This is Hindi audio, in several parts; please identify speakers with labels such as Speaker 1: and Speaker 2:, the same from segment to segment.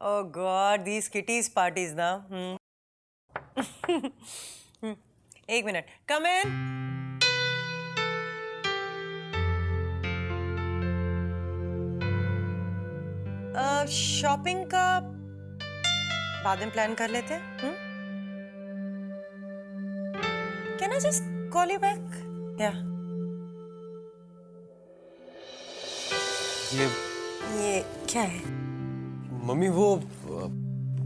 Speaker 1: Oh God, these kitties parties now. एक मिनट, come in. शॉपिंग का बाद में प्लान कर लेते हैं. Can I just call you back? Yeah. ये क्या है?
Speaker 2: मम्मी वो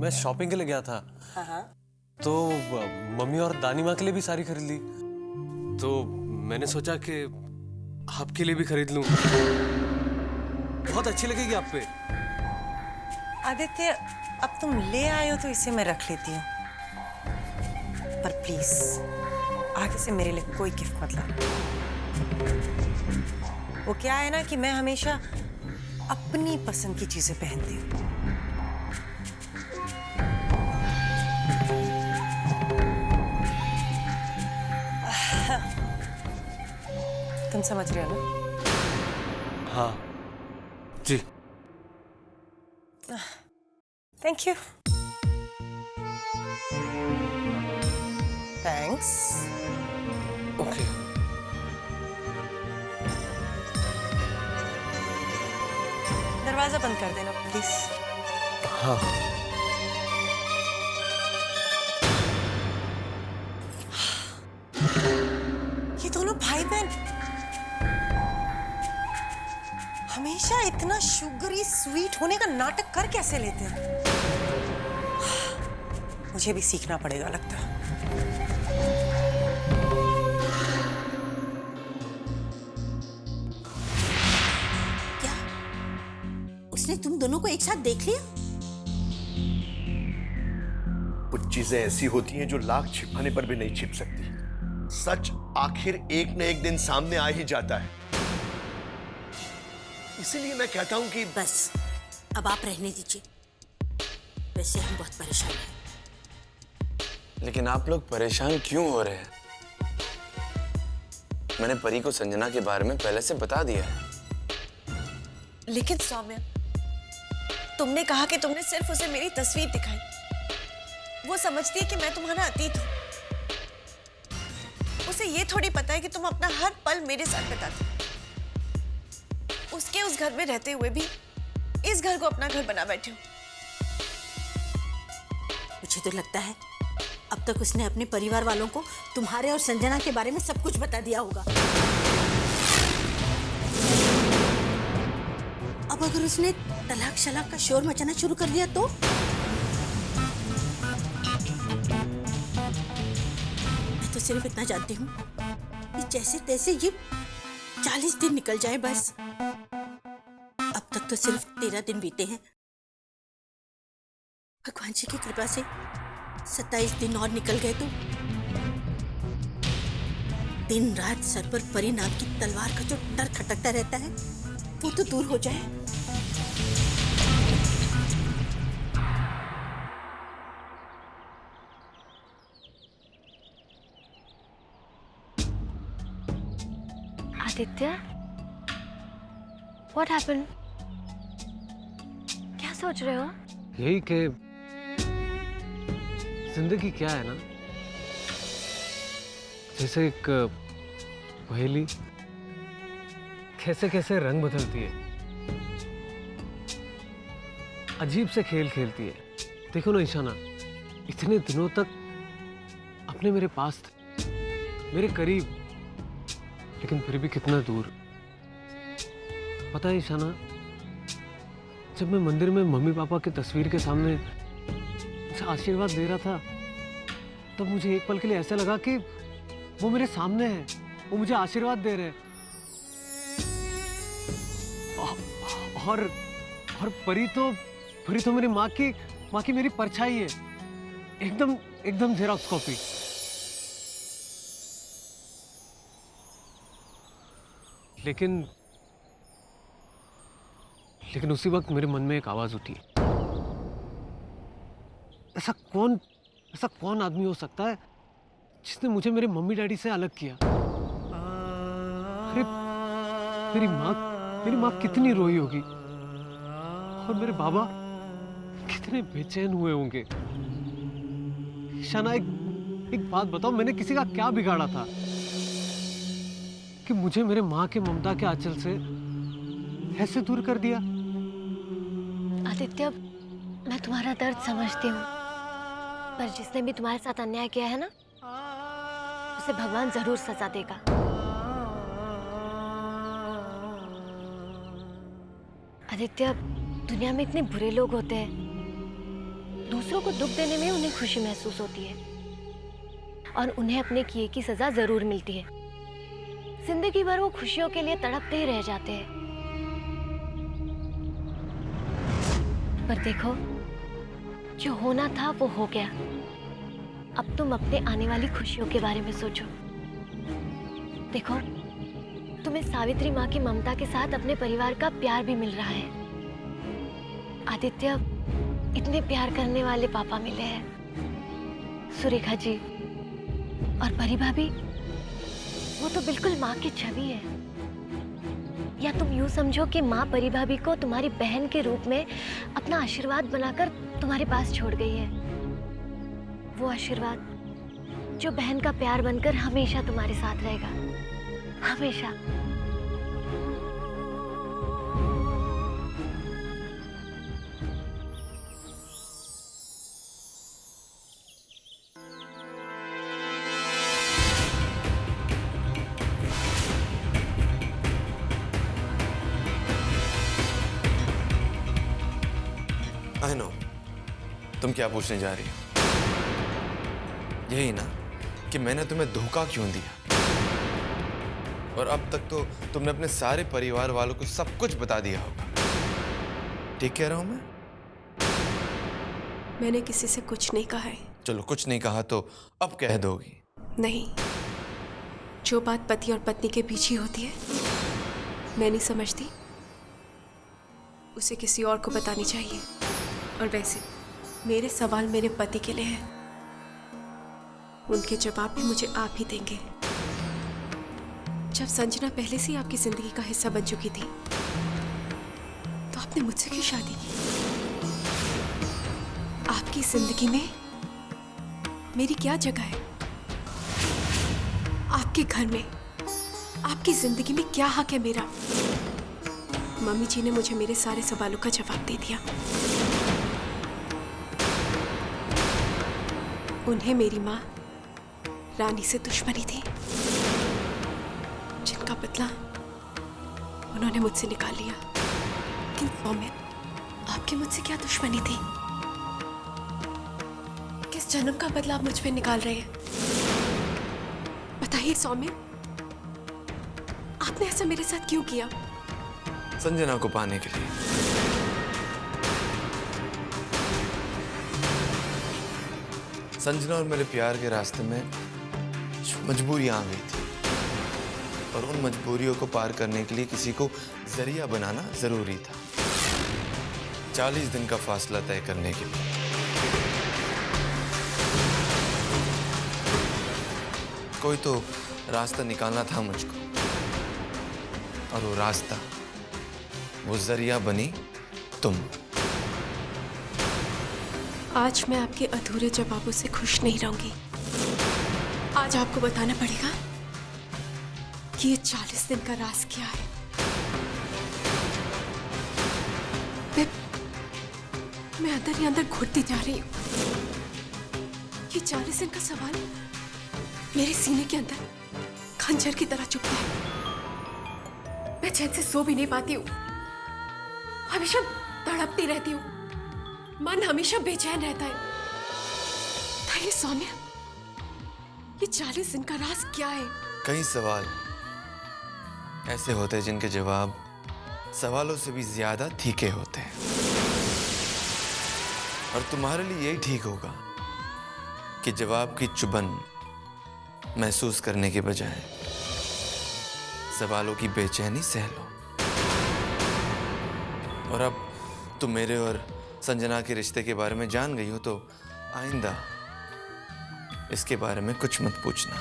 Speaker 2: मैं शॉपिंग के लिए गया था.
Speaker 1: हाँ.
Speaker 2: तो मम्मी और दानी माँ के लिए भी साड़ी खरीद ली. तो मैंने सोचा कि आपके लिए भी खरीद लूं. बहुत अच्छी लगेगी आप पे.
Speaker 1: आदित्य, अब तुम ले आए हो तो इसे मैं रख लेती हूँ. पर प्लीज आगे से मेरे लिए कोई गिफ्ट मत लाना. वो क्या है ना कि मैं हमेशा अपनी पसंद की चीजें पहनती हूँ. तुम समझ रहे हो ना?
Speaker 2: हाँ जी.
Speaker 1: Thank you. थैंक्स.
Speaker 2: ओके.
Speaker 1: दरवाजा बंद कर देना प्लीज.
Speaker 2: हाँ.
Speaker 1: ये दोनों भाई बहन हमेशा इतना शुगरी स्वीट होने का नाटक कर कैसे लेते हैं? मुझे भी सीखना पड़ेगा लगता है.
Speaker 3: क्या उसने तुम दोनों को एक साथ देख लिया?
Speaker 4: कुछ चीजें ऐसी होती हैं जो लाख छिपाने पर भी नहीं छिप सकती. सच आखिर एक न एक दिन सामने आ ही जाता है. इसीलिए मैं कहता हूं कि
Speaker 3: बस अब आप रहने दीजिए. वैसे हम बहुत परेशान हैं.
Speaker 5: लेकिन आप लोग परेशान क्यों हो रहे हैं? मैंने परी को संजना के बारे में पहले से बता दिया है.
Speaker 6: लेकिन सौम्या, तुमने कहा कि तुमने सिर्फ उसे मेरी तस्वीर दिखाई. वो समझती है कि मैं तुम्हारा अतीत हूं. उसे ये थोड़ी पता है कि तुम अपना हर पल मेरे साथ बिताते हो. उसके उस घर में रहते हुए भी इस घर को अपना घर बना बैठे हो.
Speaker 3: मुझे तो लगता है अब तक उसने अपने परिवार वालों को तुम्हारे और संजना के बारे में सब कुछ बता दिया होगा. अब अगर उसने तलाक शलाक का शोर मचाना शुरू कर दिया तो? मैं तो सिर्फ इतना जानती हूँ कि जैसे तैसे ये 40 दिन निकल जाए बस. अब तक तो सिर्फ 13 दिन बीते हैं. भगवान जी की कृपा से 27 दिन और निकल गए तो दिन रात सर पर परी नाम की तलवार का जो डर खटकता रहता है वो तो दूर हो जाए.
Speaker 7: Aditya, what happened? क्या सोच रहे हो?
Speaker 2: यही कि जिंदगी क्या है ना, जैसे एक पहेली कैसे कैसे रंग बदलती है. अजीब से खेल खेलती है. देखो ना ईशाना, इतने दिनों तक अपने मेरे पास थे, मेरे करीब, लेकिन फिर भी कितना दूर. पता है ईशाना, जब मैं मंदिर में मम्मी पापा की तस्वीर के सामने उनसे आशीर्वाद दे रहा था, तब मुझे एक पल के लिए ऐसा लगा कि वो मेरे सामने है, वो मुझे आशीर्वाद दे रहे हैं. और परी तो मेरी माँ की मेरी परछाई है. एकदम जेरॉक्स कॉपी. लेकिन उसी वक्त मेरे मन में एक आवाज उठी. ऐसा कौन आदमी हो सकता है जिसने मुझे मेरे मम्मी डैडी से अलग किया? अरे मेरी माँ कितनी रोई होगी. और मेरे बाबा कितने बेचैन हुए होंगे। ईशाना, एक बात बताओ, मैंने किसी का क्या बिगाड़ा था कि मुझे मेरे माँ के ममता के आंचल से ऐसे दूर कर दिया?
Speaker 7: आदित्य, मैं तुम्हारा दर्द समझती हूँ, पर जिसने भी तुम्हारे साथ अन्याय किया है ना, उसे भगवान जरूर सजा देगा। आदित्य, दुनिया में इतने बुरे लोग होते हैं, दूसरों को दुख देने में उन्हें खुशी महसूस होती है और उन्हें अपने किए की सजा जरूर मिलती है। जिंदगी भर वो खुशियों के लिए तड़पते ही रह जाते हैं। पर देखो, जो होना था वो हो गया। अब तुम अपने आने वाली खुशियों के बारे में सोचो। देखो, तुम्हें सावित्री माँ की ममता के साथ अपने परिवार का प्यार भी मिल रहा है। आदित्य, इतने प्यार करने वाले पापा मिले हैं। सुरेखा जी और परी भाभी, वो तो बिल्कुल माँ की छवि है। या तुम यूं समझो कि माँ परी भाभी को तुम्हारी बहन के रूप में अपना आशीर्वाद बनाकर तुम्हारे पास छोड़ गई है। वो आशीर्वाद जो बहन का प्यार बनकर हमेशा तुम्हारे साथ रहेगा, हमेशा।
Speaker 5: आई नो तुम क्या पूछने जा रही हो। यही ना कि मैंने तुम्हें धोखा क्यों दिया, और अब तक तो तुमने अपने सारे परिवार वालों को सब कुछ बता दिया होगा। ठीक कह रहा हूं मैं?
Speaker 6: मैंने किसी से कुछ नहीं कहा है।
Speaker 5: चलो, कुछ नहीं कहा तो अब कह दोगी?
Speaker 6: नहीं, जो बात पति और पत्नी के बीच ही होती है, मैं नहीं समझती उसे किसी और को बतानी चाहिए। और वैसे मेरे सवाल मेरे पति के लिए हैं, उनके जवाब भी मुझे आप ही देंगे। जब संजना पहले से ही आपकी जिंदगी का हिस्सा बन चुकी थी, तो आपने मुझसे क्यों शादी की? आपकी जिंदगी में मेरी क्या जगह है? आपके घर में, आपकी जिंदगी में क्या हक है मेरा? मम्मी जी ने मुझे मेरे सारे सवालों का जवाब दे दिया। उन्हें मेरी माँ रानी से दुश्मनी थी, जिनका बदला उन्होंने मुझसे निकाल लिया। लेकिन सौम्य, आपकी मुझसे क्या दुश्मनी थी? किस जन्म का बदला आप मुझ पे निकाल रहे हैं? बताइए सौम्य, आपने ऐसा मेरे साथ क्यों किया?
Speaker 5: संजना को पाने के लिए। संजना और मेरे प्यार के रास्ते में मजबूरियां आ गई थी, और उन मजबूरियों को पार करने के लिए किसी को जरिया बनाना जरूरी था। 40 दिन का फासला तय करने के लिए। कोई तो रास्ता निकालना था मुझको, और वो रास्ता, वो जरिया बनी तुम।
Speaker 6: आज मैं आपके अधूरे जवाबों से खुश नहीं रहूंगी। आज आपको बताना पड़ेगा कि ये 40 दिन का राज क्या है। मैं अंदर ही अंदर घुटती जा रही हूँ। ये 40 दिन का सवाल मेरे सीने के अंदर खंजर की तरह चुभता है। मैं चैन से सो भी नहीं पाती हूँ, हमेशा तड़पती रहती हूँ, मन हमेशा बेचैन रहता है। बताइए सौम्य, ये 40 दिन का राज क्या है?
Speaker 5: कई सवाल ऐसे होते हैं जिनके जवाब सवालों से भी ज्यादा तीखे होते हैं, और तुम्हारे लिए यही ठीक होगा कि जवाब की चुभन महसूस करने के बजाय सवालों की बेचैनी सह लो। और अब तुम मेरे और संजना के रिश्ते के बारे में जान गई हो, तो आइंदा इसके बारे में कुछ मत पूछना।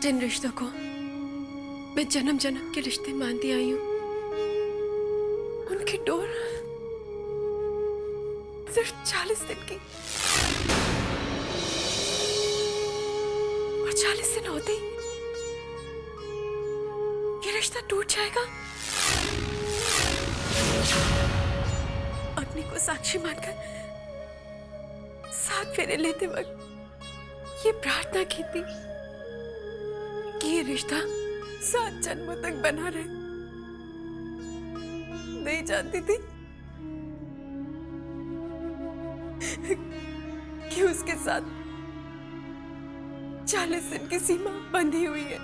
Speaker 6: जिन रिश्तों को मैं जन्म जन्म के रिश्ते मानती आई हूँ, उनकी डोर सिर्फ 40 दिन की, और 40 दिन होते ही ये रिश्ता टूट जाएगा। अग्नि को साक्षी मानकर 7 फेरे लेते वक्त ये प्रार्थना की थी कि ये रिश्ता 7 जन्मों तक बना रहे। नहीं जानती थी कि उसके साथ 40 दिन की सीमा बंधी हुई है।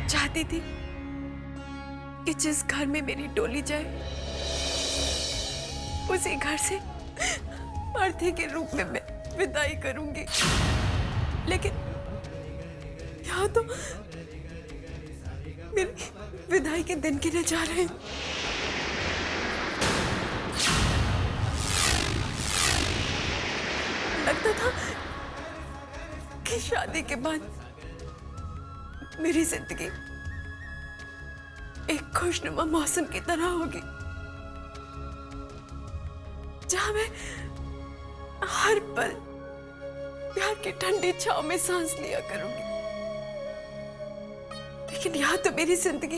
Speaker 6: चाहती थी कि जिस घर में मेरी डोली जाए उसी घर से अर्थी के रूप में मैं विदाई करूंगी, लेकिन यहाँ तो मेरी विदाई के दिन गिने जा रहे हैं। लगता था कि शादी के बाद मेरी जिंदगी एक खुशनुमा मौसम की तरह होगी, जहां मैं हर पल प्यार की ठंडी छांव में सांस लिया करूंगी। लेकिन यहाँ तो मेरी जिंदगी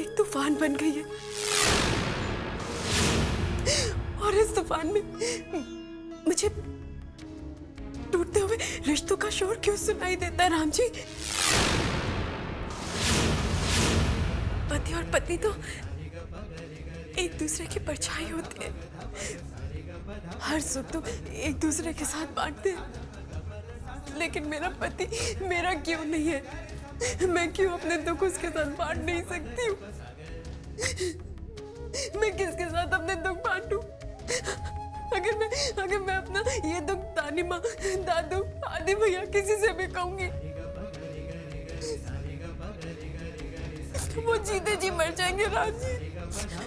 Speaker 6: एक तूफान बन गई है, और इस तूफान में मुझे टूटते हुए रिश्तों का शोर क्यों सुनाई देता है राम जी? पति और पत्नी तो एक दूसरे की परछाई होते हैं, हर सुख तो एक दूसरे के साथ बांटते हैं। लेकिन मेरा पति मेरा क्यों नहीं है? मैं क्यों अपने दुख उसके साथ बांट नहीं सकती हूँ? मैं किसके साथ अपने दुख बांटूं? अगर मैं अपना ये दुख दादी माँ, दादू, आदि भैया किसी से भी कहूंगी, वो जीते जी मर जाएंगे राज जी,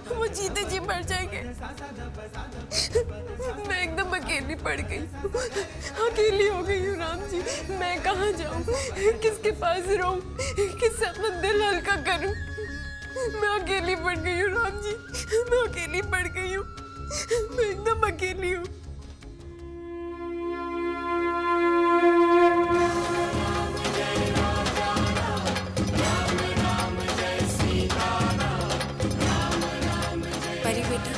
Speaker 6: वो जीते जी मर जाएंगे। मैं एकदम अकेली पड़ गई, अकेली हो गई हूँ राम जी। मैं कहाँ जाऊँ, किसके पास रहूँ, किससे अपना दिल हल्का करूँ? मैं अकेली पड़ गई हूँ राम जी, मैं अकेली पड़ गई हूँ, मैं एकदम अकेली हूँ। परी बेटा,